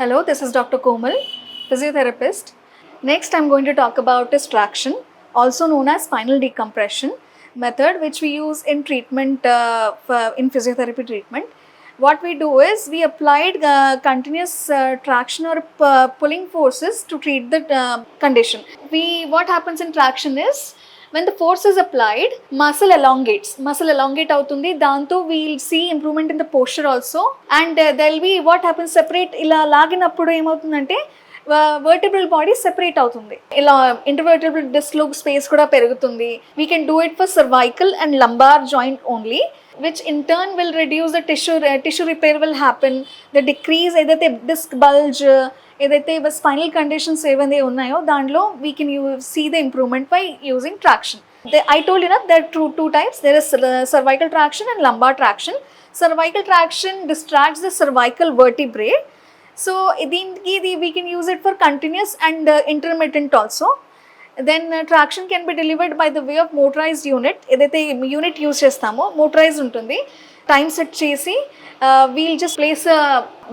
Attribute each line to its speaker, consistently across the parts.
Speaker 1: Hello, this is Dr. Komal, physiotherapist. Next, I'm going to talk about is traction, also known as spinal decompression method, which we use in treatment in physiotherapy treatment. What we do is we applied continuous traction or pulling forces to treat the condition. What happens in traction is when the force is applied, muscle elongate అవుతుంది. దాంతో we'll see improvement in the posture also, and there'll be what happens separate ఇలా లాగినప్పుడు ఏమవుతుందంటే vertebral body separate అవుతుంది. ఇలా intervertebral disc లో space కూడా పెరుగుతుంది. We can do it for cervical and lumbar joint only, which in turn will reduce the tissue repair will happen. The decrease ఏదైతే disc bulge, ఏదైతే spinal conditions ఏవైతే ఉన్నాయో దాంట్లో we can see the improvement by using traction. I told you that there are two types. There is cervical traction and lumbar traction. Cervical traction distracts the cervical vertebrae. So we can use it for continuous and intermittent also. Then traction can be delivered by the way of motorized unit. ఏదైతే unit use చేస్తామో motorized ఉంటుంది. Time set చేసి we'll just place a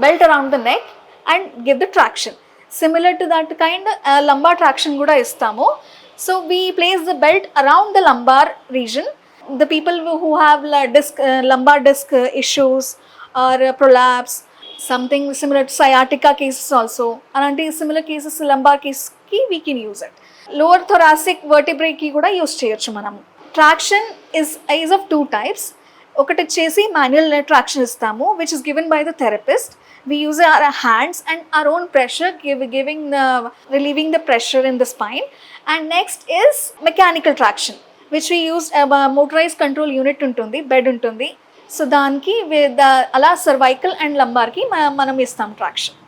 Speaker 1: belt around the neck and give the traction. Similar to that kind, lumbar traction కూడా ఇస్తాము. So we place the belt around the lumbar region. The people who have lumbar disc issues or prolapse, something similar to sciatica cases also, and similar cases lumbar case ki we can use it. Lower thoracic vertebrae ki kuda use cheyochu manamu. Traction is of two types. ఒకటి వచ్చేసి manual traction ఇస్తాము, which is given by the therapist. We use our hands and our own pressure, relieving the pressure in the spine. And next is mechanical traction, which we use motorized control unit ఉంటుంది, bed ఉంటుంది. So దానికి అలా cervical and లంబార్కి మనం ఇస్తాం traction.